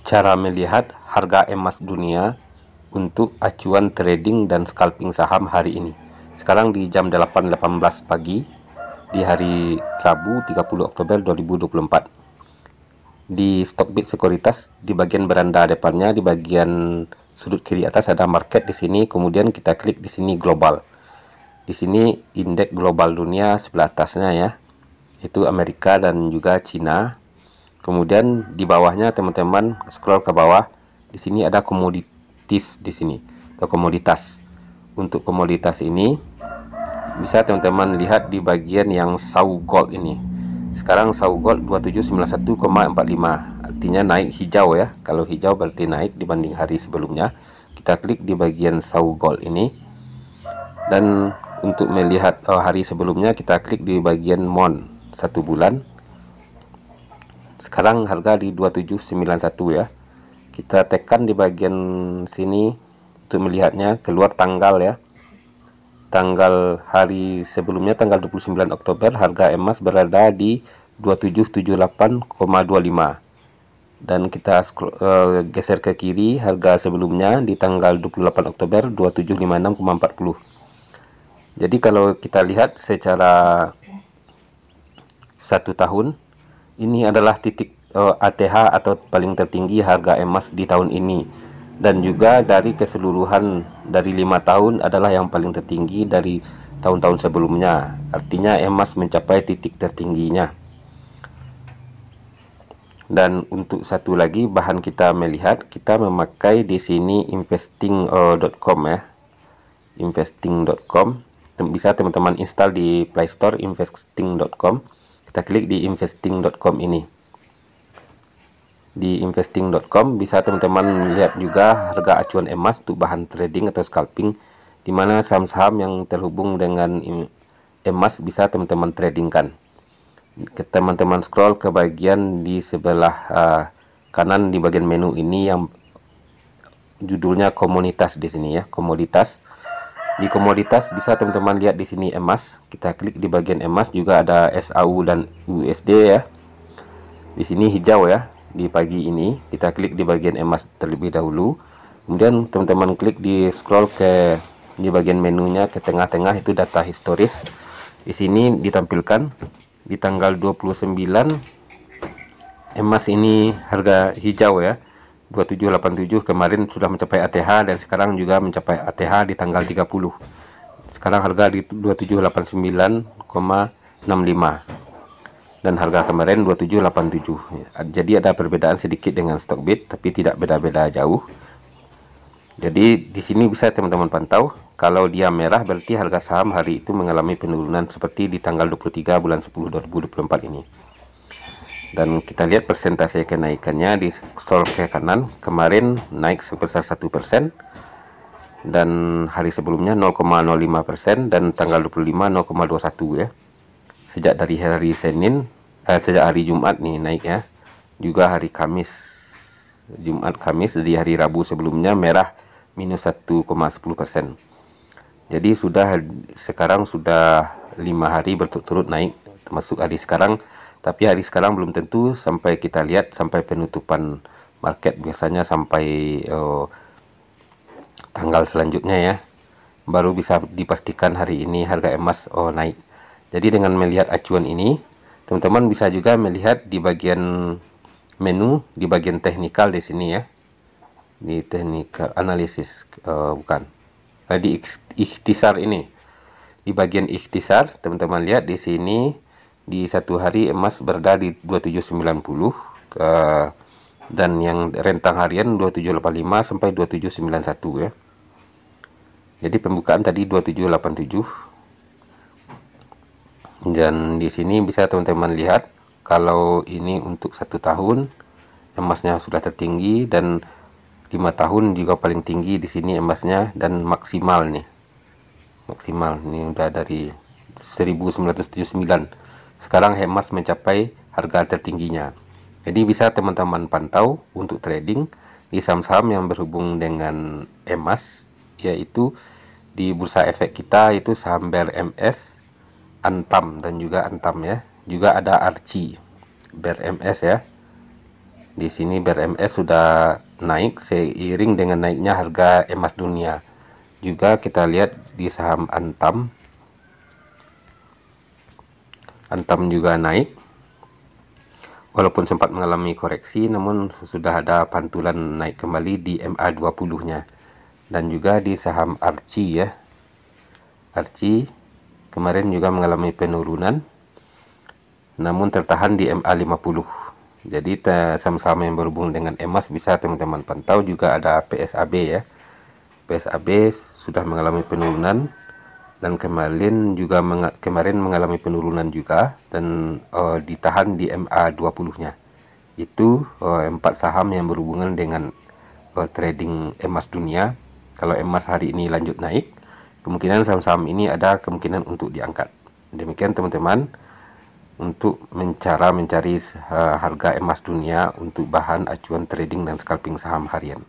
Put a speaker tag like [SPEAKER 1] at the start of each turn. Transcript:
[SPEAKER 1] Cara melihat harga emas dunia untuk acuan trading dan scalping saham hari ini. Sekarang di jam 8.18 pagi di hari Rabu 30 Oktober 2024. Di Stockbit Sekuritas di bagian beranda depannya di bagian sudut kiri atas ada market di sini, kemudian kita klik di sini global. Di sini indeks global dunia sebelah atasnya ya. Itu Amerika dan juga Cina. Kemudian di bawahnya teman-teman scroll ke bawah. Di sini ada komoditas di sini atau komoditas. Untuk komoditas ini bisa teman-teman lihat di bagian yang Saw Gold ini. Sekarang Saw Gold 2791,45, artinya naik hijau ya. Kalau hijau berarti naik dibanding hari sebelumnya. Kita klik di bagian Saw Gold ini. Dan untuk melihat hari sebelumnya kita klik di bagian MON 1 bulan. Sekarang harga di 2791 ya. Kita tekan di bagian sini untuk melihatnya, keluar tanggal ya. Tanggal hari sebelumnya tanggal 29 Oktober harga emas berada di 2778,25. Dan kita geser ke kiri, harga sebelumnya di tanggal 28 Oktober 2756,40. Jadi kalau kita lihat secara 1 tahun, ini adalah titik ATH atau paling tertinggi harga emas di tahun ini. Dan juga dari keseluruhan dari 5 tahun adalah yang paling tertinggi dari tahun-tahun sebelumnya. Artinya emas mencapai titik tertingginya. Dan untuk satu lagi bahan kita melihat, kita memakai di sini investing.com ya. Investing.com. Bisa teman-teman install di Play Store investing.com. Kita klik di investing.com ini. Di investing.com bisa teman-teman lihat juga harga acuan emas untuk bahan trading atau scalping, di mana saham-saham yang terhubung dengan emas bisa teman-teman tradingkan. Teman-teman scroll ke bagian di sebelah kanan di bagian menu ini yang judulnya komoditas di sini ya, komoditas. Di komoditas bisa teman-teman lihat di sini emas. Kita klik di bagian emas, juga ada SAU dan USD ya. Di sini hijau ya. Di pagi ini kita klik di bagian emas terlebih dahulu. Kemudian teman-teman klik di scroll ke di bagian menunya ke tengah-tengah, itu data historis. Di sini ditampilkan di tanggal 29 emas ini harga hijau ya. 2787 kemarin sudah mencapai ATH dan sekarang juga mencapai ATH di tanggal 30. Sekarang harga di 2789,65 dan harga kemarin 2787. Jadi ada perbedaan sedikit dengan Stockbit tapi tidak beda-beda jauh. Jadi di sini bisa teman-teman pantau, kalau dia merah berarti harga saham hari itu mengalami penurunan seperti di tanggal 23 bulan 10 2024 ini. Dan kita lihat persentase kenaikannya di scroll ke kanan, kemarin naik sebesar 1%, dan hari sebelumnya 0,05%, dan tanggal 25 0,21 ya. Sejak dari hari Senin, sejak hari Jumat nih naik ya. Juga hari Kamis, Jumat Kamis di hari Rabu sebelumnya merah minus 1,10%. Jadi sekarang sudah 5 hari berturut-turut naik, termasuk hari sekarang. Tapi hari sekarang belum tentu, sampai kita lihat sampai penutupan market, biasanya sampai tanggal selanjutnya ya, baru bisa dipastikan hari ini harga emas naik. Jadi dengan melihat acuan ini, teman-teman bisa juga melihat di bagian menu, di bagian teknikal di sini ya, di technical analysis, di ikhtisar ini, di bagian ikhtisar teman-teman lihat di sini. Di satu hari emas berada di 2790 dan yang rentang harian 2785 sampai 2791 ya. Jadi pembukaan tadi 2787. Dan di sini bisa teman-teman lihat kalau ini untuk 1 tahun emasnya sudah tertinggi, dan 5 tahun juga paling tinggi di sini emasnya, dan maksimal nih. Maksimal ini udah dari 1979. Sekarang emas mencapai harga tertingginya. Jadi bisa teman-teman pantau untuk trading di saham-saham yang berhubung dengan emas, yaitu di bursa efek kita itu saham BRMS, Antam dan juga Antam ya. Juga ada Archie, BRMS ya. Di sini BRMS sudah naik seiring dengan naiknya harga emas dunia. Juga kita lihat di saham Antam. Antam juga naik. Walaupun sempat mengalami koreksi, namun sudah ada pantulan naik kembali di MA20-nya. Dan juga di saham Archie ya. Archie kemarin juga mengalami penurunan, namun tertahan di MA50. Jadi saham-saham yang berhubungan dengan emas bisa teman-teman pantau. Juga ada PSAB ya. PSAB sudah mengalami penurunan dan kemarin mengalami penurunan juga, dan ditahan di MA20-nya. Itu 4 saham yang berhubungan dengan trading emas dunia. Kalau emas hari ini lanjut naik, kemungkinan saham-saham ini ada kemungkinan untuk diangkat. Demikian teman-teman, untuk mencari harga emas dunia untuk bahan acuan trading dan scalping saham harian.